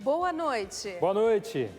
Boa noite. Boa noite.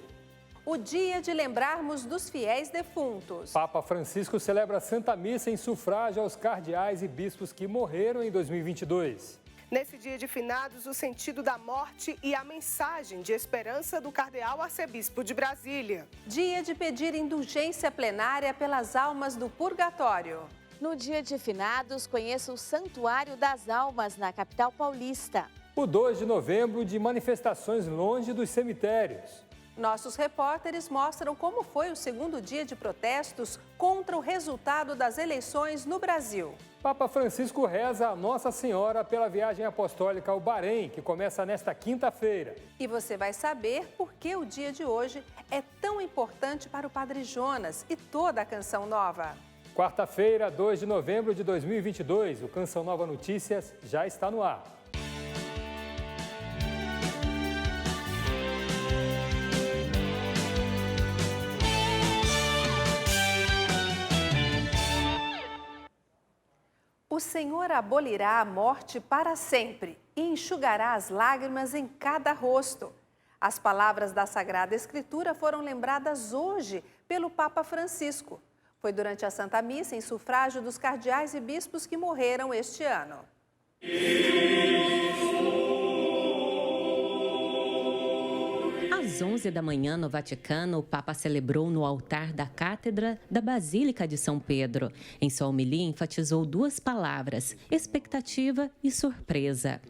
O dia de lembrarmos dos fiéis defuntos. Papa Francisco celebra a Santa Missa em sufrágio aos cardeais e bispos que morreram em 2022. Nesse dia de finados, o sentido da morte e a mensagem de esperança do cardeal arcebispo de Brasília. Dia de pedir indulgência plenária pelas almas do purgatório. No dia de finados, conheça o Santuário das Almas na capital paulista. O 2 de novembro, de manifestações longe dos cemitérios. Nossos repórteres mostram como foi o segundo dia de protestos contra o resultado das eleições no Brasil. Papa Francisco reza a Nossa Senhora pela viagem apostólica ao Bahrein, que começa nesta quinta-feira. E você vai saber por que o dia de hoje é tão importante para o Padre Jonas e toda a Canção Nova. Quarta-feira, 2 de novembro de 2022, o Canção Nova Notícias já está no ar. O Senhor abolirá a morte para sempre e enxugará as lágrimas em cada rosto. As palavras da Sagrada Escritura foram lembradas hoje pelo Papa Francisco. Foi durante a Santa Missa em sufrágio dos cardeais e bispos que morreram este ano. Às 11 da manhã, no Vaticano, o Papa celebrou no altar da Cátedra da Basílica de São Pedro. Em sua homilia, enfatizou duas palavras: expectativa e surpresa.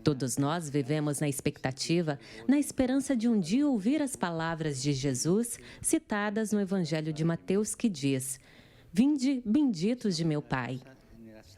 Todos nós vivemos na expectativa, na esperança de um dia ouvir as palavras de Jesus citadas no Evangelho de Mateus, que diz: "Vinde, benditos de meu Pai".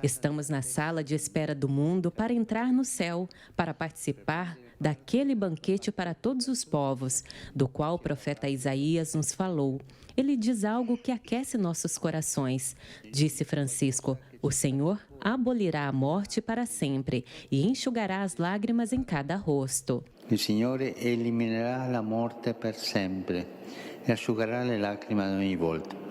Estamos na sala de espera do mundo para entrar no céu, para participar daquele banquete para todos os povos, do qual o profeta Isaías nos falou. Ele diz algo que aquece nossos corações. Disse Francisco: o Senhor abolirá a morte para sempre e enxugará as lágrimas em cada rosto. O Senhor eliminará a morte per sempre e asciugará le lacrime ad ogni volta.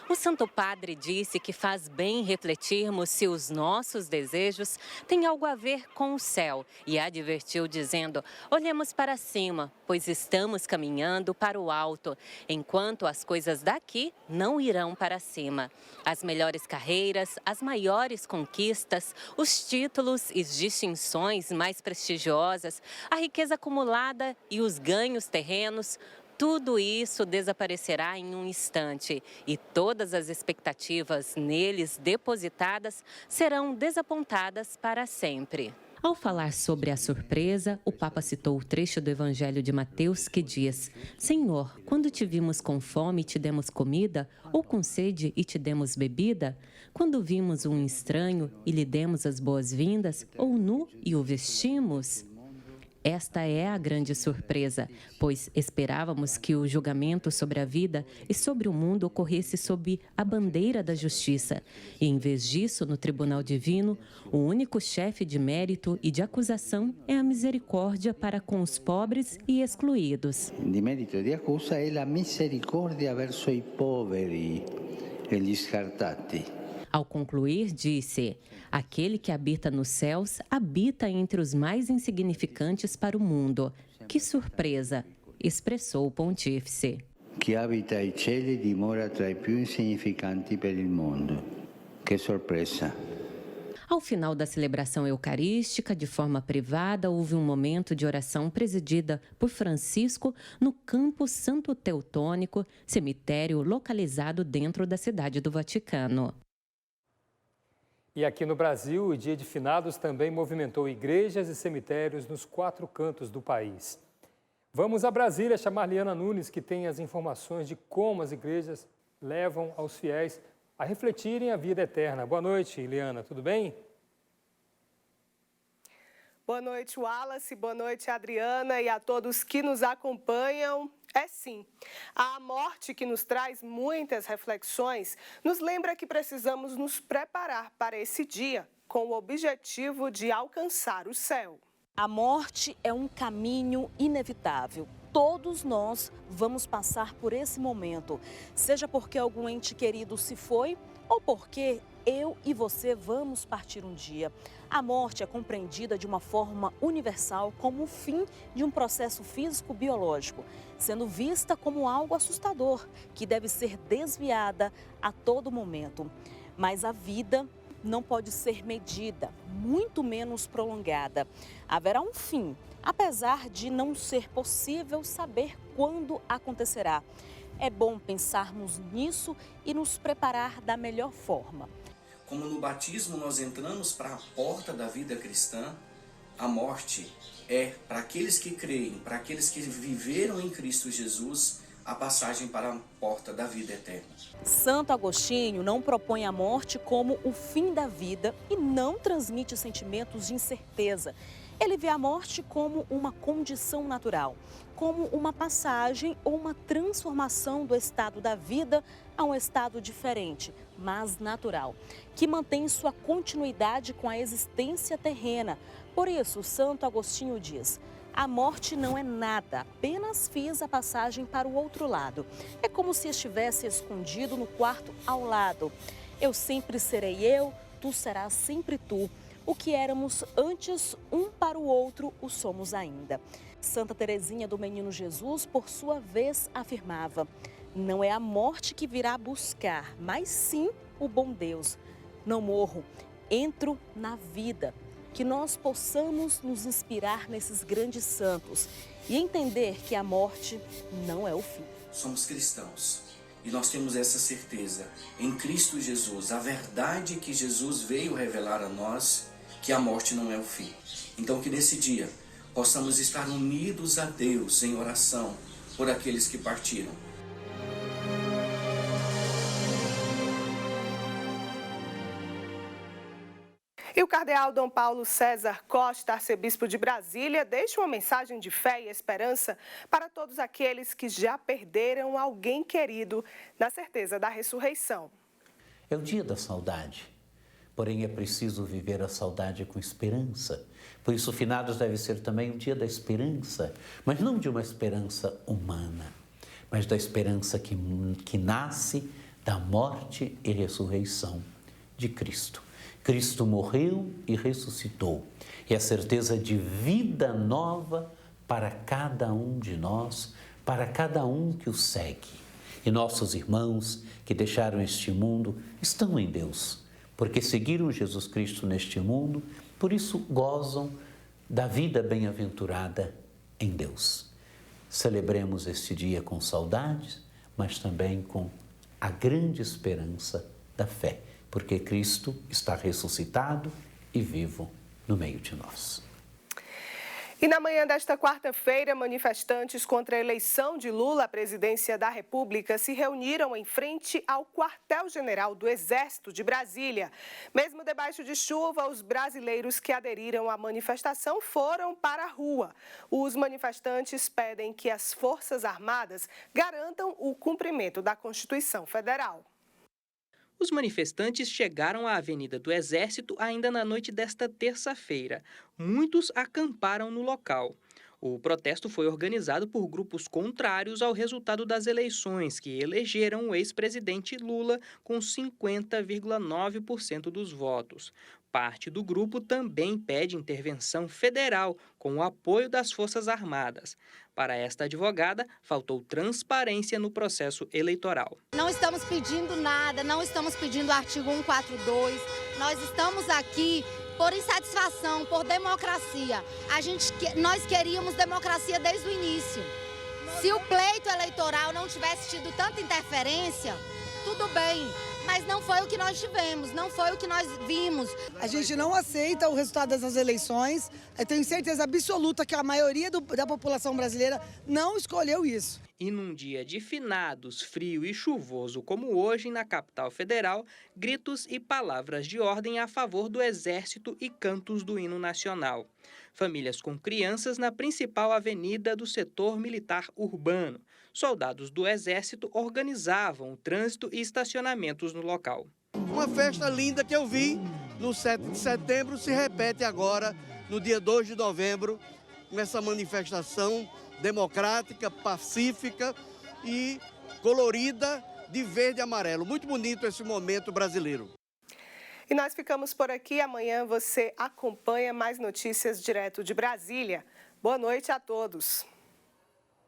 O Santo Padre disse que faz bem refletirmos se os nossos desejos têm algo a ver com o céu e advertiu dizendo: olhemos para cima, pois estamos caminhando para o alto, enquanto as coisas daqui não irão para cima. As melhores carreiras, as maiores conquistas, os títulos e distinções mais prestigiosas, a riqueza acumulada e os ganhos terrenos, tudo isso desaparecerá em um instante e todas as expectativas neles depositadas serão desapontadas para sempre. Ao falar sobre a surpresa, o Papa citou o trecho do Evangelho de Mateus que diz: Senhor, quando te vimos com fome e te demos comida, ou com sede e te demos bebida? Quando vimos um estranho e lhe demos as boas-vindas, ou nu e o vestimos? Esta é a grande surpresa, pois esperávamos que o julgamento sobre a vida e sobre o mundo ocorresse sob a bandeira da justiça. E, em vez disso, no tribunal divino, o único chefe de mérito e de acusação é a misericórdia para com os pobres e excluídos. Di merito e di accusa è la misericordia verso i poveri e gli scartati. Ao concluir, disse: aquele que habita nos céus habita entre os mais insignificantes para o mundo. Que surpresa! Expressou o pontífice. Chi abita ai cieli dimora tra i più insignificanti per il mondo. Que sorpresa! Ao final da celebração eucarística, de forma privada, houve um momento de oração presidida por Francisco no Campo Santo Teutônico, cemitério localizado dentro da cidade do Vaticano. E aqui no Brasil, o Dia de Finados também movimentou igrejas e cemitérios nos 4 cantos do país. Vamos a Brasília chamar Liana Nunes, que tem as informações de como as igrejas levam aos fiéis a refletirem a vida eterna. Boa noite, Liana, tudo bem? Boa noite, Wallace. Boa noite, Adriana, e a todos que nos acompanham. É sim, a morte que nos traz muitas reflexões nos lembra que precisamos nos preparar para esse dia com o objetivo de alcançar o céu. A morte é um caminho inevitável. Todos nós vamos passar por esse momento, seja porque algum ente querido se foi ou porque eu e você vamos partir um dia. A morte é compreendida de uma forma universal como o fim de um processo físico-biológico, sendo vista como algo assustador, que deve ser desviada a todo momento. Mas a vida não pode ser medida, muito menos prolongada. Haverá um fim, apesar de não ser possível saber quando acontecerá. É bom pensarmos nisso e nos preparar da melhor forma. Como no batismo nós entramos para a porta da vida cristã, a morte é, para aqueles que creem, para aqueles que viveram em Cristo Jesus, a passagem para a porta da vida eterna. Santo Agostinho não propõe a morte como o fim da vida e não transmite sentimentos de incerteza. Ele vê a morte como uma condição natural, como uma passagem ou uma transformação do estado da vida a um estado diferente, mas natural, que mantém sua continuidade com a existência terrena. Por isso, Santo Agostinho diz: a morte não é nada, apenas fiz a passagem para o outro lado. É como se estivesse escondido no quarto ao lado. Eu sempre serei eu, tu serás sempre tu. O que éramos antes, um para o outro, o somos ainda. Santa Teresinha do Menino Jesus, por sua vez, afirmava: não é a morte que virá buscar, mas sim o bom Deus. Não morro, entro na vida. Que nós possamos nos inspirar nesses grandes santos e entender que a morte não é o fim. Somos cristãos e nós temos essa certeza em Cristo Jesus, a verdade que Jesus veio revelar a nós, que a morte não é o fim. Então que nesse dia possamos estar unidos a Deus em oração por aqueles que partiram. E o cardeal Dom Paulo César Costa, arcebispo de Brasília, deixa uma mensagem de fé e esperança para todos aqueles que já perderam alguém querido, na certeza da ressurreição. É o dia da saudade, porém é preciso viver a saudade com esperança. Por isso, finados deve ser também o dia da esperança, mas não de uma esperança humana, mas da esperança que nasce da morte e ressurreição de Cristo. Cristo morreu e ressuscitou, e a certeza de vida nova para cada um de nós, para cada um que o segue. E nossos irmãos que deixaram este mundo estão em Deus, porque seguiram Jesus Cristo neste mundo, por isso gozam da vida bem-aventurada em Deus. Celebremos este dia com saudades, mas também com a grande esperança da fé, porque Cristo está ressuscitado e vivo no meio de nós. E na manhã desta quarta-feira, manifestantes contra a eleição de Lula à presidência da República se reuniram em frente ao quartel-general do Exército de Brasília. Mesmo debaixo de chuva, os brasileiros que aderiram à manifestação foram para a rua. Os manifestantes pedem que as Forças Armadas garantam o cumprimento da Constituição Federal. Os manifestantes chegaram à Avenida do Exército ainda na noite desta terça-feira. Muitos acamparam no local. O protesto foi organizado por grupos contrários ao resultado das eleições, que elegeram o ex-presidente Lula com 50,9% dos votos. Parte do grupo também pede intervenção federal com o apoio das Forças Armadas. Para esta advogada, faltou transparência no processo eleitoral. Não estamos pedindo nada, não estamos pedindo o artigo 142, nós estamos aqui por insatisfação, por democracia. Nós queríamos democracia desde o início. Se o pleito eleitoral não tivesse tido tanta interferência, tudo bem. Mas não foi o que nós tivemos, não foi o que nós vimos. A gente não aceita o resultado dessas eleições. Eu tenho certeza absoluta que a maioria da população brasileira não escolheu isso. E num dia de finados, frio e chuvoso como hoje na capital federal, gritos e palavras de ordem a favor do Exército e cantos do hino nacional. Famílias com crianças na principal avenida do setor militar urbano. Soldados do Exército organizavam o trânsito e estacionamentos no local. Uma festa linda que eu vi no 7 de setembro se repete agora, no dia 2 de novembro, com essa manifestação democrática, pacífica e colorida de verde e amarelo. Muito bonito esse momento brasileiro. E nós ficamos por aqui. Amanhã você acompanha mais notícias direto de Brasília. Boa noite a todos.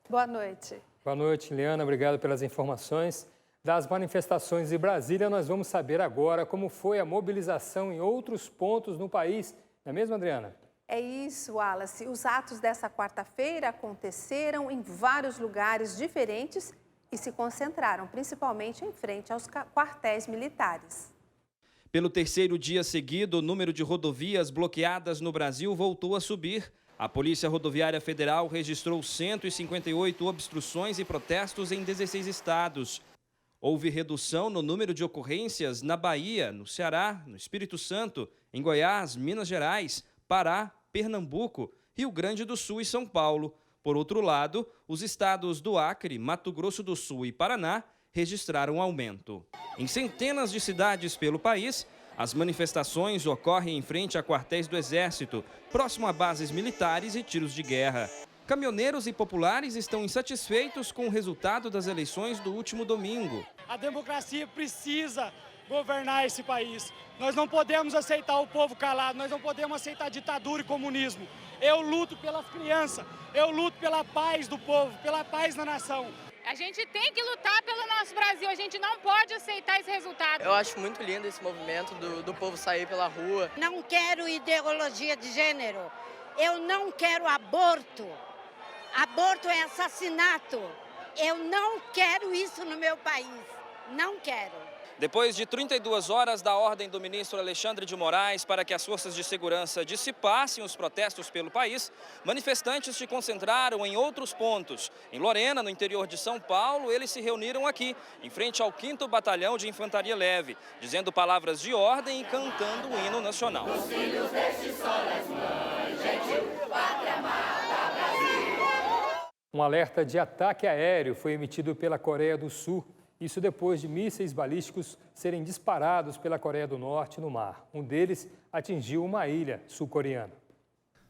Boa noite. Boa noite, Liana. Obrigado pelas informações. Das manifestações de Brasília, nós vamos saber agora como foi a mobilização em outros pontos no país. Não é mesmo, Adriana? É isso, Wallace. Os atos dessa quarta-feira aconteceram em vários lugares diferentes e se concentraram principalmente em frente aos quartéis militares. Pelo terceiro dia seguido, o número de rodovias bloqueadas no Brasil voltou a subir. A Polícia Rodoviária Federal registrou 158 obstruções e protestos em 16 estados. Houve redução no número de ocorrências na Bahia, no Ceará, no Espírito Santo, em Goiás, Minas Gerais, Pará, Pernambuco, Rio Grande do Sul e São Paulo. Por outro lado, os estados do Acre, Mato Grosso do Sul e Paraná registraram aumento. Em centenas de cidades pelo país, as manifestações ocorrem em frente a quartéis do Exército, próximo a bases militares e tiros de guerra. Caminhoneiros e populares estão insatisfeitos com o resultado das eleições do último domingo. A democracia precisa governar esse país. Nós não podemos aceitar o povo calado, nós não podemos aceitar ditadura e comunismo. Eu luto pelas crianças, eu luto pela paz do povo, pela paz da nação. A gente tem que lutar pelo nosso Brasil, a gente não pode aceitar esse resultado. Eu acho muito lindo esse movimento do povo sair pela rua. Não quero ideologia de gênero, eu não quero aborto. Aborto é assassinato. Eu não quero isso no meu país, não quero. Depois de 32 horas da ordem do ministro Alexandre de Moraes para que as forças de segurança dissipassem os protestos pelo país, manifestantes se concentraram em outros pontos. Em Lorena, no interior de São Paulo, eles se reuniram aqui, em frente ao 5º Batalhão de Infantaria Leve, dizendo palavras de ordem e cantando o hino nacional. Os filhos deste sol, as mães, gentil, pátria amada, Brasil. Um alerta de ataque aéreo foi emitido pela Coreia do Sul. Isso depois de mísseis balísticos serem disparados pela Coreia do Norte no mar. Um deles atingiu uma ilha sul-coreana.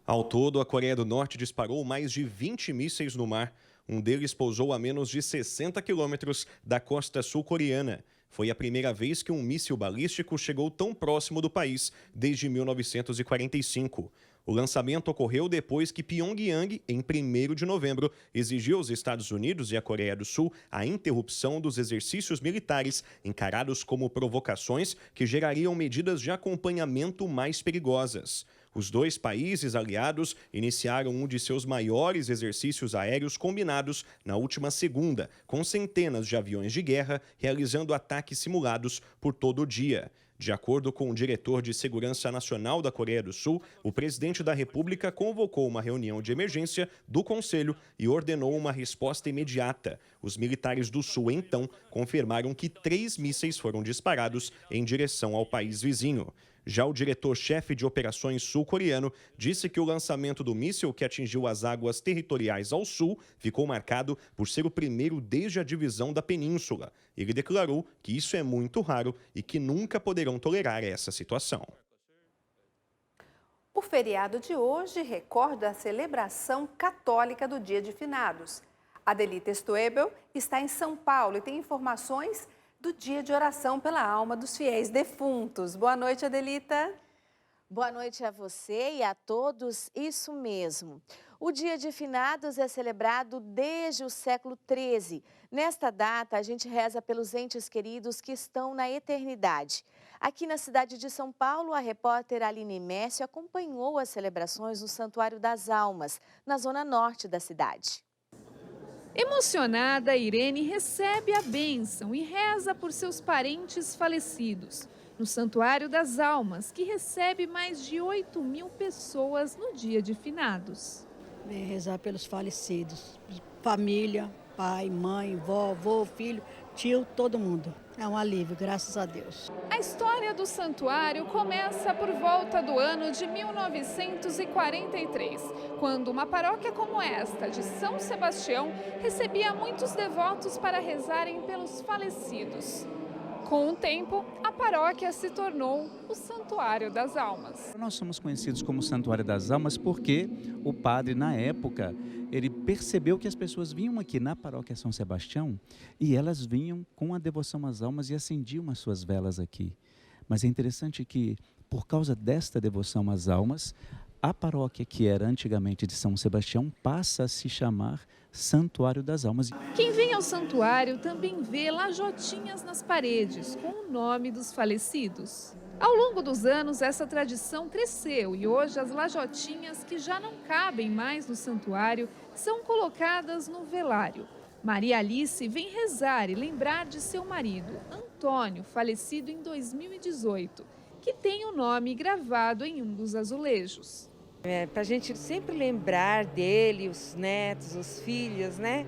Ao todo, a Coreia do Norte disparou mais de 20 mísseis no mar. Um deles pousou a menos de 60 quilômetros da costa sul-coreana. Foi a primeira vez que um míssil balístico chegou tão próximo do país desde 1945. O lançamento ocorreu depois que Pyongyang, em 1º de novembro, exigiu aos Estados Unidos e à Coreia do Sul a interrupção dos exercícios militares, encarados como provocações que gerariam medidas de acompanhamento mais perigosas. Os dois países aliados iniciaram um de seus maiores exercícios aéreos combinados na última segunda, com centenas de aviões de guerra realizando ataques simulados por todo o dia. De acordo com o diretor de Segurança Nacional da Coreia do Sul, o presidente da República convocou uma reunião de emergência do Conselho e ordenou uma resposta imediata. Os militares do Sul, então, confirmaram que 3 mísseis foram disparados em direção ao país vizinho. Já o diretor-chefe de operações sul-coreano disse que o lançamento do míssil que atingiu as águas territoriais ao sul ficou marcado por ser o primeiro desde a divisão da península. Ele declarou que isso é muito raro e que nunca poderão tolerar essa situação. O feriado de hoje recorda a celebração católica do Dia de Finados. Adelita Stoebel está em São Paulo e tem informações do dia de oração pela alma dos fiéis defuntos. Boa noite, Adelita. Boa noite a você e a todos, isso mesmo. O Dia de Finados é celebrado desde o século XIII. Nesta data, a gente reza pelos entes queridos que estão na eternidade. Aqui na cidade de São Paulo, a repórter Aline Messi acompanhou as celebrações no Santuário das Almas, na zona norte da cidade. Emocionada, Irene recebe a bênção e reza por seus parentes falecidos no Santuário das Almas, que recebe mais de 8.000 pessoas no Dia de Finados. Rezar pelos falecidos, família, pai, mãe, vó, avô, filho, tio, todo mundo. É um alívio, graças a Deus. A história do santuário começa por volta do ano de 1943, quando uma paróquia como esta, de São Sebastião, recebia muitos devotos para rezarem pelos falecidos. Com o tempo, a paróquia se tornou o Santuário das Almas. Nós somos conhecidos como Santuário das Almas porque o padre, na época, ele percebeu que as pessoas vinham aqui na paróquia São Sebastião e elas vinham com a devoção às almas e acendiam as suas velas aqui. Mas é interessante que, por causa desta devoção às almas, a paróquia que era antigamente de São Sebastião passa a se chamar Santuário das Almas. Quem vem ao santuário também vê lajotinhas nas paredes com o nome dos falecidos. Ao longo dos anos, essa tradição cresceu e hoje as lajotinhas, que já não cabem mais no santuário, são colocadas no velário. Maria Alice vem rezar e lembrar de seu marido, Antônio, falecido em 2018, que tem o nome gravado em um dos azulejos. Para a gente sempre lembrar dele, os netos, os filhos, né?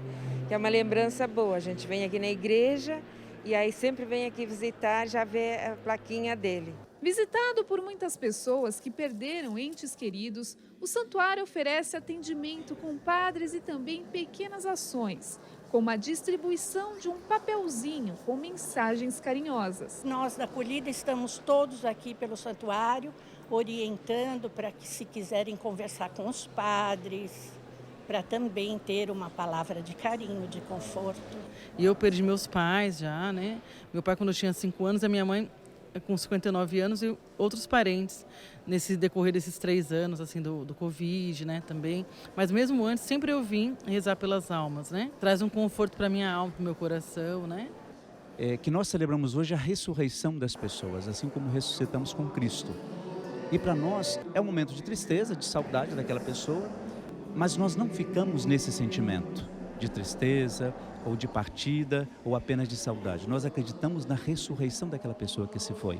Que é uma lembrança boa. A gente vem aqui na igreja e aí sempre vem aqui visitar, já vê a plaquinha dele. Visitado por muitas pessoas que perderam entes queridos, o santuário oferece atendimento com padres e também pequenas ações, como a distribuição de um papelzinho com mensagens carinhosas. Nós da acolhida estamos todos aqui pelo santuário, orientando para que, se quiserem conversar com os padres, para também ter uma palavra de carinho, de conforto. E eu perdi meus pais já, né? Meu pai quando eu tinha 5 anos, a minha mãe com 59 anos e outros parentes nesse decorrer desses 3 anos assim do Covid, né, também. Mas mesmo antes, sempre eu vim rezar pelas almas, né? Traz um conforto para minha alma, para o meu coração, né? Que nós celebramos hoje a ressurreição das pessoas, assim como ressuscitamos com Cristo. E para nós é um momento de tristeza, de saudade daquela pessoa, mas nós não ficamos nesse sentimento de tristeza, ou de partida, ou apenas de saudade. Nós acreditamos na ressurreição daquela pessoa que se foi.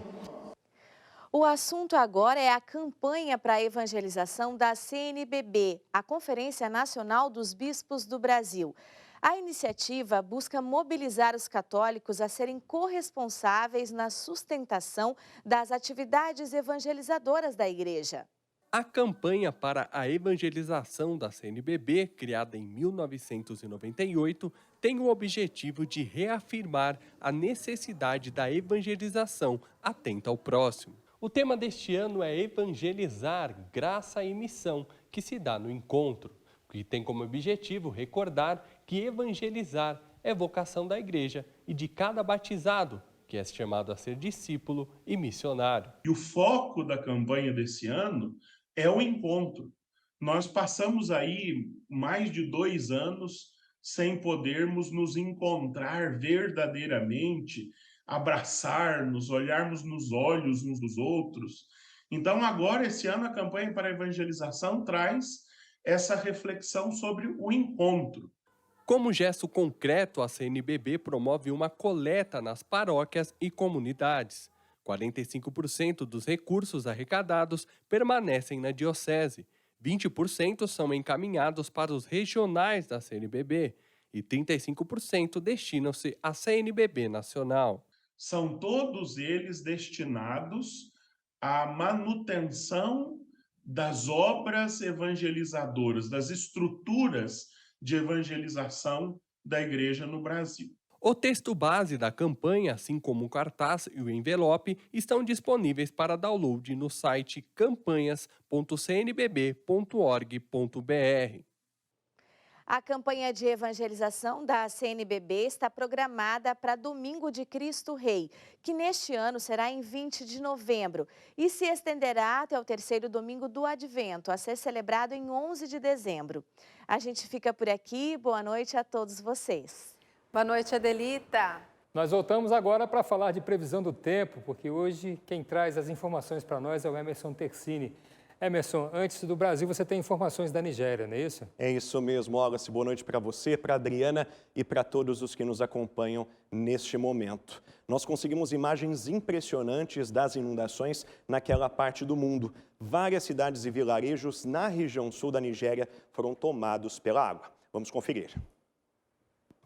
O assunto agora é a campanha para a evangelização da CNBB, a Conferência Nacional dos Bispos do Brasil. A iniciativa busca mobilizar os católicos a serem corresponsáveis na sustentação das atividades evangelizadoras da Igreja. A campanha para a evangelização da CNBB, criada em 1998, tem o objetivo de reafirmar a necessidade da evangelização atenta ao próximo. O tema deste ano é Evangelizar, Graça e Missão, que se dá no encontro, que tem como objetivo recordar que evangelizar é vocação da Igreja e de cada batizado, que é chamado a ser discípulo e missionário. E o foco da campanha desse ano é o encontro. Nós passamos aí mais de 2 anos sem podermos nos encontrar verdadeiramente, abraçar-nos, olharmos nos olhos uns dos outros. Então, agora, esse ano, a campanha para a evangelização traz essa reflexão sobre o encontro. Como gesto concreto, a CNBB promove uma coleta nas paróquias e comunidades. 45% dos recursos arrecadados permanecem na diocese, 20% são encaminhados para os regionais da CNBB e 35% destinam-se à CNBB nacional. São todos eles destinados à manutenção das obras evangelizadoras, das estruturas de evangelização da Igreja no Brasil. O texto base da campanha, assim como o cartaz e o envelope, estão disponíveis para download no site campanhas.cnbb.org.br. A campanha de evangelização da CNBB está programada para Domingo de Cristo Rei, que neste ano será em 20 de novembro e se estenderá até o 3º domingo do Advento, a ser celebrado em 11 de dezembro. A gente fica por aqui. Boa noite a todos vocês. Boa noite, Adelita. Nós voltamos agora para falar de previsão do tempo, porque hoje quem traz as informações para nós é o Emerson Tersini. Emerson, antes do Brasil, você tem informações da Nigéria, não é isso? É isso mesmo, Wallace. Boa noite para você, para a Adriana e para todos os que nos acompanham neste momento. Nós conseguimos imagens impressionantes das inundações naquela parte do mundo. Várias cidades e vilarejos na região sul da Nigéria foram tomados pela água. Vamos conferir.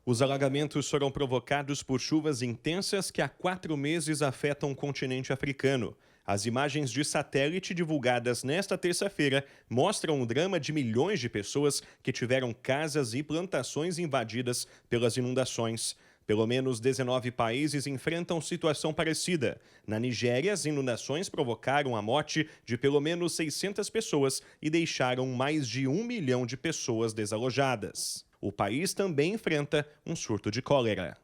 Os alagamentos foram provocados por chuvas intensas que há 4 meses afetam o continente africano. As imagens de satélite divulgadas nesta terça-feira mostram o drama de milhões de pessoas que tiveram casas e plantações invadidas pelas inundações. Pelo menos 19 países enfrentam situação parecida. Na Nigéria, as inundações provocaram a morte de pelo menos 600 pessoas e deixaram mais de 1 milhão de pessoas desalojadas. O país também enfrenta um surto de cólera.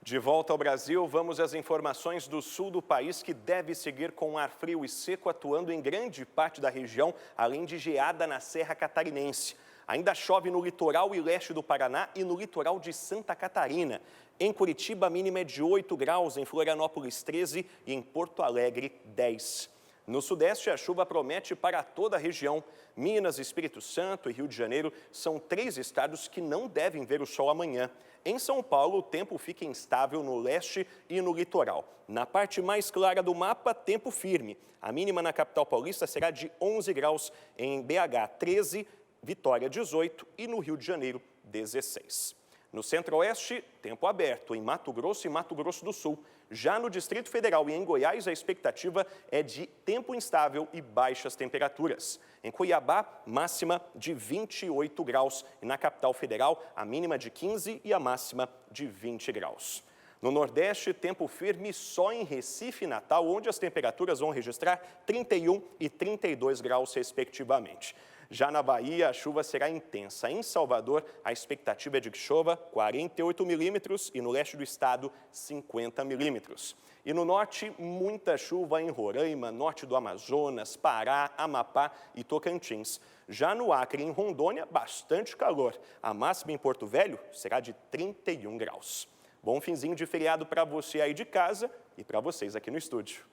De volta ao Brasil, vamos às informações do sul do país, que deve seguir com ar frio e seco atuando em grande parte da região, além de geada na Serra Catarinense. Ainda chove no litoral e leste do Paraná e no litoral de Santa Catarina. Em Curitiba, a mínima é de 8 graus, em Florianópolis 13 e em Porto Alegre 10. No sudeste, a chuva promete para toda a região. Minas, Espírito Santo e Rio de Janeiro são 3 estados que não devem ver o sol amanhã. Em São Paulo, o tempo fica instável no leste e no litoral. Na parte mais clara do mapa, tempo firme. A mínima na capital paulista será de 11 graus, em BH 13, Vitória 18 e no Rio de Janeiro 16. No centro-oeste, tempo aberto em Mato Grosso e Mato Grosso do Sul. Já no Distrito Federal e em Goiás, a expectativa é de tempo instável e baixas temperaturas. Em Cuiabá, máxima de 28 graus. E na capital federal, a mínima de 15 e a máxima de 20 graus. No Nordeste, tempo firme só em Recife e Natal, onde as temperaturas vão registrar 31 e 32 graus, respectivamente. Já na Bahia, a chuva será intensa. Em Salvador, a expectativa é de que chova 48 milímetros e no leste do estado, 50 milímetros. E no norte, muita chuva em Roraima, norte do Amazonas, Pará, Amapá e Tocantins. Já no Acre e em Rondônia, bastante calor. A máxima em Porto Velho será de 31 graus. Bom finzinho de feriado para você aí de casa e para vocês aqui no estúdio.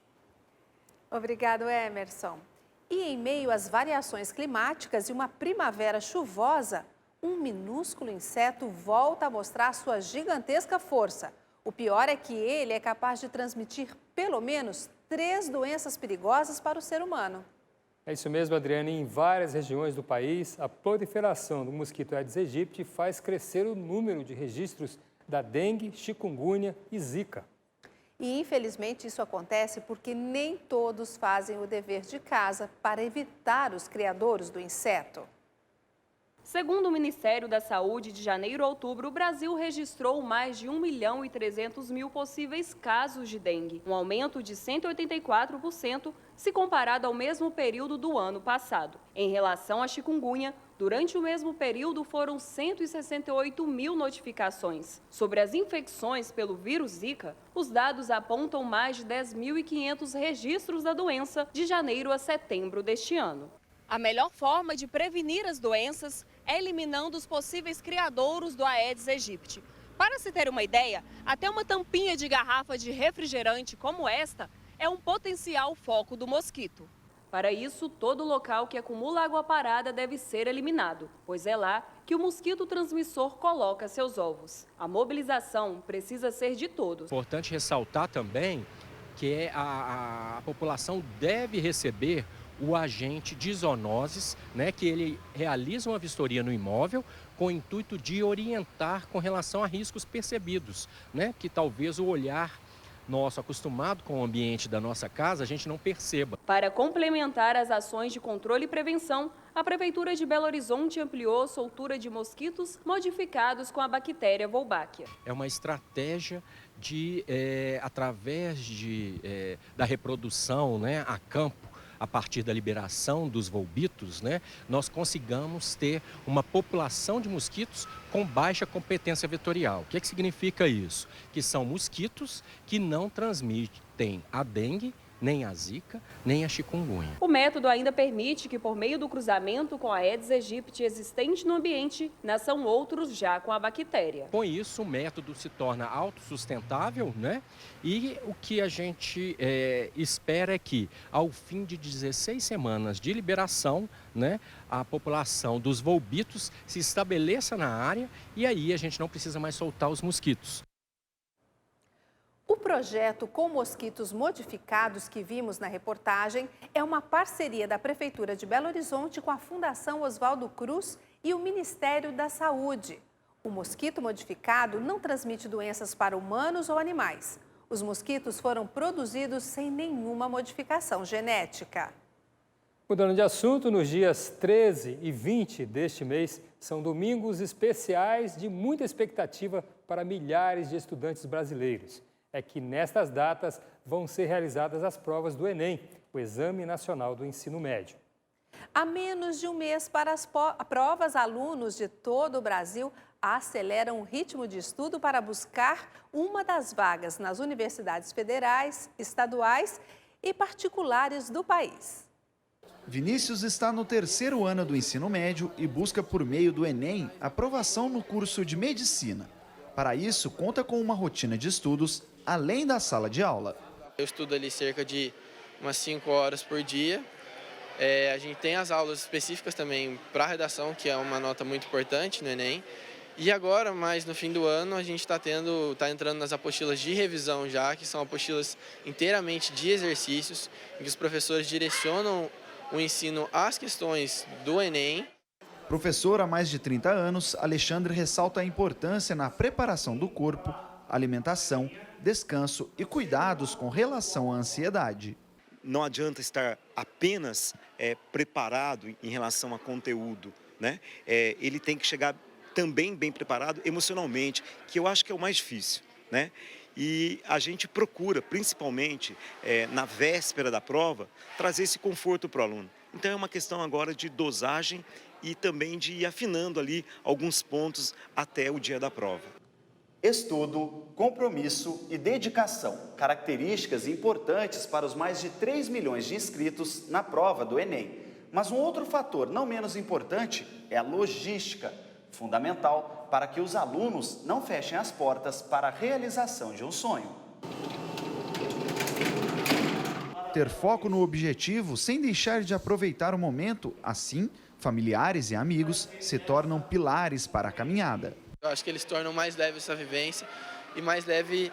Obrigado, Emerson. E em meio às variações climáticas e uma primavera chuvosa, um minúsculo inseto volta a mostrar sua gigantesca força. O pior é que ele é capaz de transmitir pelo menos 3 doenças perigosas para o ser humano. É isso mesmo, Adriane. Em várias regiões do país, a proliferação do mosquito Aedes aegypti faz crescer o número de registros da dengue, chikungunya e zika. E, infelizmente, isso acontece porque nem todos fazem o dever de casa para evitar os criadouros do inseto. Segundo o Ministério da Saúde, de janeiro a outubro, o Brasil registrou mais de 1.300.000 possíveis casos de dengue, um aumento de 184% se comparado ao mesmo período do ano passado. Em relação à chikungunya, durante o mesmo período foram 168.000 notificações. Sobre as infecções pelo vírus Zika, os dados apontam mais de 10.500 registros da doença de janeiro a setembro deste ano. A melhor forma de prevenir as doenças é eliminando os possíveis criadouros do Aedes aegypti. Para se ter uma ideia, até uma tampinha de garrafa de refrigerante como esta é um potencial foco do mosquito. Para isso, todo local que acumula água parada deve ser eliminado, pois é lá que o mosquito transmissor coloca seus ovos. A mobilização precisa ser de todos. Importante ressaltar também que a população deve receber o agente de zoonoses, né, que ele realiza uma vistoria no imóvel com o intuito de orientar com relação a riscos percebidos, né, que talvez o olhar nosso, acostumado com o ambiente da nossa casa, a gente não perceba. Para complementar as ações de controle e prevenção, a Prefeitura de Belo Horizonte ampliou a soltura de mosquitos modificados com a bactéria Wolbachia. É uma estratégia de, através da reprodução, né, a campo, a partir da liberação dos volbitos, né, nós consigamos ter uma população de mosquitos com baixa competência vetorial. O que significa isso? Que são mosquitos que não transmitem a dengue, nem a zika, nem a chikungunya. O método ainda permite que, por meio do cruzamento com a Aedes aegypti existente no ambiente, nasçam outros já com a bactéria. Com isso, o método se torna autossustentável, né? E o que a gente espera é que, ao fim de 16 semanas de liberação, né, a população dos volbitos se estabeleça na área e aí a gente não precisa mais soltar os mosquitos. O projeto com mosquitos modificados que vimos na reportagem é uma parceria da Prefeitura de Belo Horizonte com a Fundação Oswaldo Cruz e o Ministério da Saúde. O mosquito modificado não transmite doenças para humanos ou animais. Os mosquitos foram produzidos sem nenhuma modificação genética. Mudando de assunto, nos dias 13 e 20 deste mês, são domingos especiais de muita expectativa para milhares de estudantes brasileiros. É que nestas datas vão ser realizadas as provas do Enem, o Exame Nacional do Ensino Médio. A menos de um mês para as provas, alunos de todo o Brasil aceleram o ritmo de estudo para buscar uma das vagas nas universidades federais, estaduais e particulares do país. Vinícius está no 3º ano do ensino médio e busca por meio do Enem aprovação no curso de medicina. Para isso, conta com uma rotina de estudos além da sala de aula. Eu estudo ali cerca de umas 5 horas por dia. A gente tem as aulas específicas também para a redação, que é uma nota muito importante no Enem. E agora, mais no fim do ano, a gente está entrando nas apostilas de revisão já, que são apostilas inteiramente de exercícios, em que os professores direcionam o ensino às questões do Enem. Professor há mais de 30 anos, Alexandre ressalta a importância na preparação do corpo, alimentação, descanso e cuidados com relação à ansiedade. Não adianta estar apenas preparado em relação a conteúdo, né? Ele tem que chegar também bem preparado emocionalmente, que eu acho que é o mais difícil, né? E a gente procura, principalmente na véspera da prova, trazer esse conforto para o aluno. Então é uma questão agora de dosagem e também de ir afinando ali alguns pontos até o dia da prova. Estudo, compromisso e dedicação, características importantes para os mais de 3 milhões de inscritos na prova do Enem. Mas um outro fator não menos importante é a logística, fundamental para que os alunos não fechem as portas para a realização de um sonho. Ter foco no objetivo sem deixar de aproveitar o momento, assim, familiares e amigos se tornam pilares para a caminhada. Eu acho que eles tornam mais leve essa vivência e mais leve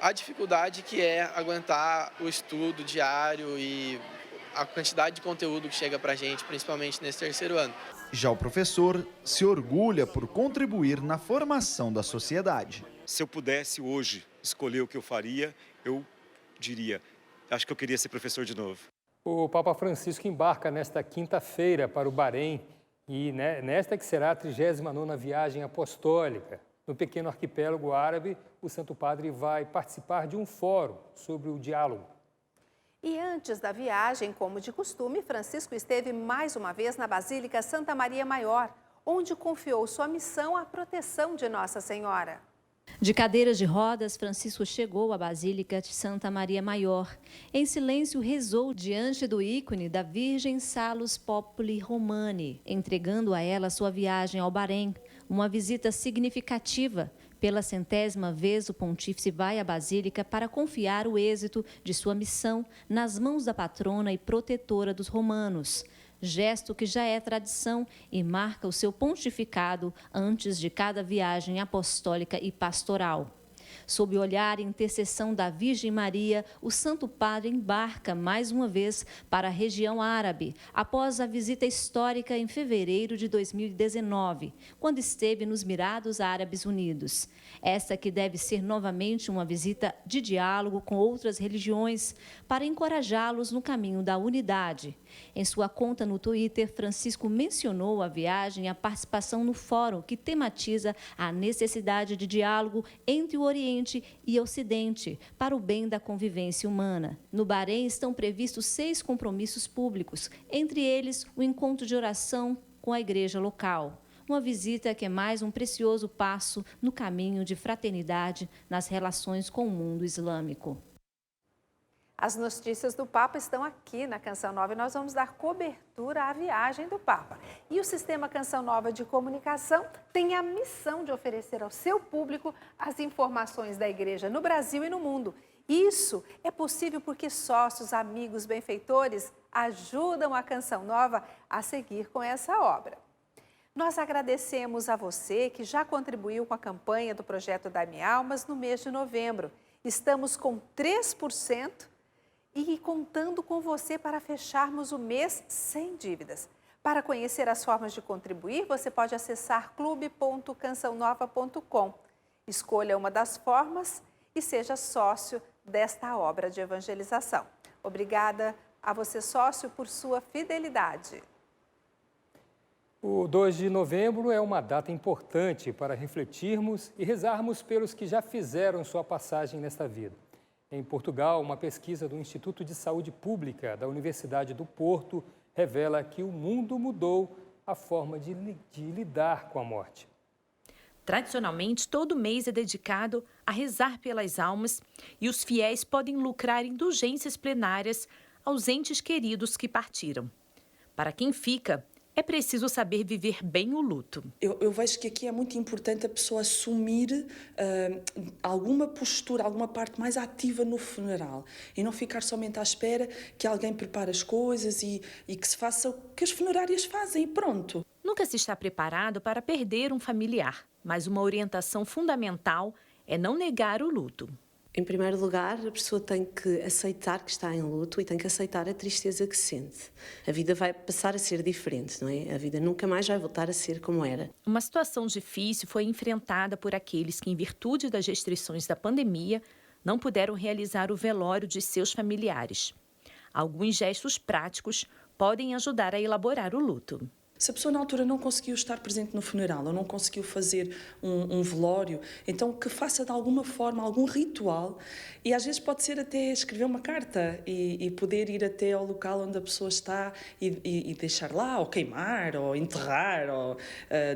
a dificuldade que é aguentar o estudo diário e a quantidade de conteúdo que chega para a gente, principalmente nesse 3º ano. Já o professor se orgulha por contribuir na formação da sociedade. Se eu pudesse hoje escolher o que eu faria, eu diria, acho que eu queria ser professor de novo. O Papa Francisco embarca nesta quinta-feira para o Bahrein e nesta que será a 39ª viagem apostólica. No pequeno arquipélago árabe, o Santo Padre vai participar de um fórum sobre o diálogo. E antes da viagem, como de costume, Francisco esteve mais uma vez na Basílica Santa Maria Maior, onde confiou sua missão à proteção de Nossa Senhora. De cadeiras de rodas, Francisco chegou à Basílica de Santa Maria Maior. Em silêncio, rezou diante do ícone da Virgem Salus Populi Romani, entregando a ela sua viagem ao Bahrein, uma visita significativa. Pela 100ª vez, o pontífice vai à Basílica para confiar o êxito de sua missão nas mãos da patrona e protetora dos romanos. Gesto que já é tradição e marca o seu pontificado antes de cada viagem apostólica e pastoral. Sob o olhar e intercessão da Virgem Maria, o Santo Padre embarca mais uma vez para a região árabe, após a visita histórica em fevereiro de 2019, quando esteve nos Emirados Árabes Unidos. Esta que deve ser novamente uma visita de diálogo com outras religiões, para encorajá-los no caminho da unidade. Em sua conta no Twitter, Francisco mencionou a viagem e a participação no fórum que tematiza a necessidade de diálogo entre o Oriente e Ocidente para o bem da convivência humana. No Bahrein estão previstos 6 compromissos públicos, entre eles o encontro de oração com a igreja local. Uma visita que é mais um precioso passo no caminho de fraternidade nas relações com o mundo islâmico. As notícias do Papa estão aqui na Canção Nova e nós vamos dar cobertura à viagem do Papa. E o Sistema Canção Nova de Comunicação tem a missão de oferecer ao seu público as informações da Igreja no Brasil e no mundo. Isso é possível porque sócios, amigos, benfeitores ajudam a Canção Nova a seguir com essa obra. Nós agradecemos a você que já contribuiu com a campanha do Projeto Dai-me Almas no mês de novembro. Estamos com 3%. E contando com você para fecharmos o mês sem dívidas. Para conhecer as formas de contribuir, você pode acessar clube.cançãonova.com. Escolha uma das formas e seja sócio desta obra de evangelização. Obrigada a você, sócio, por sua fidelidade. O 2 de novembro é uma data importante para refletirmos e rezarmos pelos que já fizeram sua passagem nesta vida. Em Portugal, uma pesquisa do Instituto de Saúde Pública da Universidade do Porto revela que o mundo mudou a forma de lidar com a morte. Tradicionalmente, todo mês é dedicado a rezar pelas almas e os fiéis podem lucrar indulgências plenárias aos entes queridos que partiram. Para quem fica, é preciso saber viver bem o luto. Eu vejo que aqui é muito importante a pessoa assumir alguma postura, alguma parte mais ativa no funeral e não ficar somente à espera que alguém prepare as coisas e que se faça o que as funerárias fazem e pronto. Nunca se está preparado para perder um familiar, mas uma orientação fundamental é não negar o luto. Em primeiro lugar, a pessoa tem que aceitar que está em luto e tem que aceitar a tristeza que sente. A vida vai passar a ser diferente, não é? A vida nunca mais vai voltar a ser como era. Uma situação difícil foi enfrentada por aqueles que, em virtude das restrições da pandemia, não puderam realizar o velório de seus familiares. Alguns gestos práticos podem ajudar a elaborar o luto. Se a pessoa na altura não conseguiu estar presente no funeral ou não conseguiu fazer um velório, então que faça de alguma forma algum ritual e às vezes pode ser até escrever uma carta e poder ir até ao local onde a pessoa está e deixar lá, ou queimar, ou enterrar, ou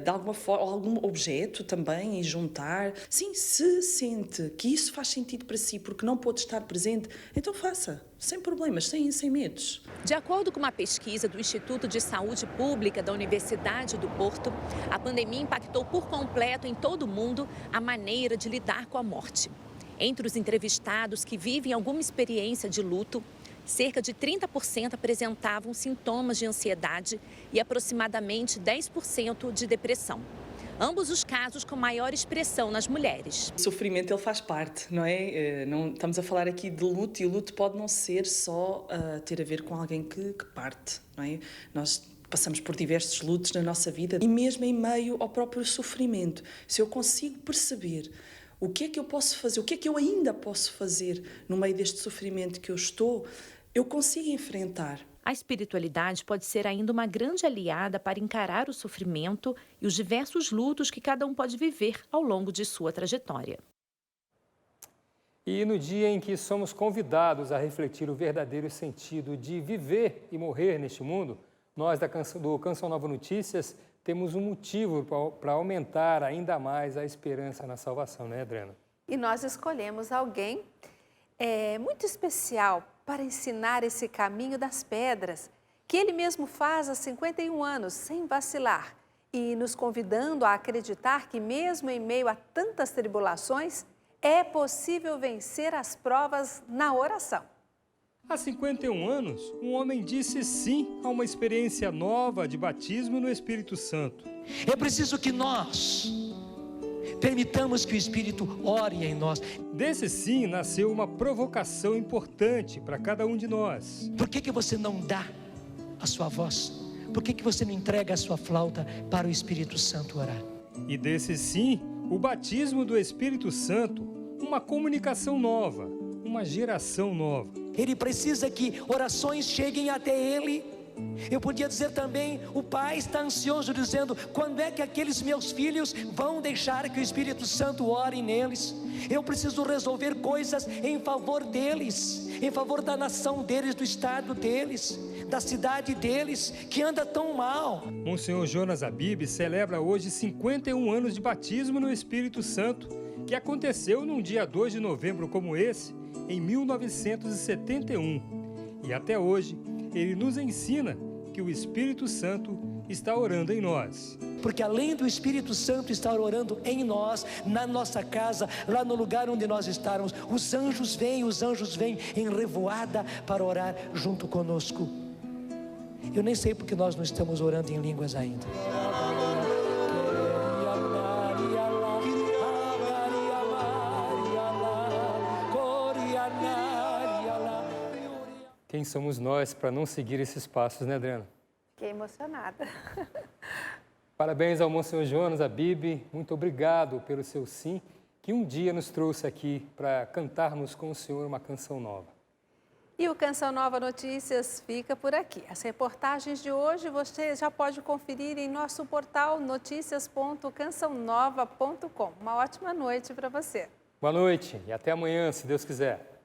de alguma forma, algum objeto também e juntar. Sim, se sente que isso faz sentido para si porque não pôde estar presente, então faça. Sem problemas, sem medos. De acordo com uma pesquisa do Instituto de Saúde Pública da Universidade do Porto, a pandemia impactou por completo em todo o mundo a maneira de lidar com a morte. Entre os entrevistados que vivem alguma experiência de luto, cerca de 30% apresentavam sintomas de ansiedade e aproximadamente 10% de depressão. Ambos os casos com maior expressão nas mulheres. O sofrimento ele faz parte, não é? Não, estamos a falar aqui de luto e o luto pode não ser só ter a ver com alguém que parte, não é? Nós passamos por diversos lutos na nossa vida e mesmo em meio ao próprio sofrimento, se eu consigo perceber o que é que eu posso fazer, o que é que eu ainda posso fazer no meio deste sofrimento que eu estou, eu consigo enfrentar. A espiritualidade pode ser ainda uma grande aliada para encarar o sofrimento e os diversos lutos que cada um pode viver ao longo de sua trajetória. E no dia em que somos convidados a refletir o verdadeiro sentido de viver e morrer neste mundo, nós do Canção Nova Notícias temos um motivo para aumentar ainda mais a esperança na salvação, né, Adriana? E nós escolhemos alguém muito especial para ensinar esse caminho das pedras, que ele mesmo faz há 51 anos, sem vacilar, e nos convidando a acreditar que mesmo em meio a tantas tribulações, é possível vencer as provas na oração. Há 51 anos, um homem disse sim a uma experiência nova de batismo no Espírito Santo. É preciso que nós permitamos que o Espírito ore em nós. Desse sim nasceu uma provocação importante para cada um de nós. Por que você não dá a sua voz? Por que você não entrega a sua flauta para o Espírito Santo orar? E desse sim, o batismo do Espírito Santo, uma comunicação nova, uma geração nova. Ele precisa que orações cheguem até ele. Eu podia dizer também, o pai está ansioso dizendo, quando é que aqueles meus filhos vão deixar que o Espírito Santo ore neles? Eu preciso resolver coisas em favor deles, em favor da nação deles, do estado deles, da cidade deles, que anda tão mal. Monsenhor Jonas Abib celebra hoje 51 anos de batismo no Espírito Santo, que aconteceu num dia 2 de novembro como esse, em 1971. E até hoje, ele nos ensina que o Espírito Santo está orando em nós. Porque além do Espírito Santo estar orando em nós, na nossa casa, lá no lugar onde nós estamos, os anjos vêm em revoada para orar junto conosco. Eu nem sei porque nós não estamos orando em línguas ainda. Quem somos nós para não seguir esses passos, né, Adriana? Fiquei emocionada. Parabéns ao Monsenhor Jonas Abib, muito obrigado pelo seu sim, que um dia nos trouxe aqui para cantarmos com o Senhor uma canção nova. E o Canção Nova Notícias fica por aqui. As reportagens de hoje você já pode conferir em nosso portal noticias.cançãonova.com. Uma ótima noite para você. Boa noite e até amanhã, se Deus quiser.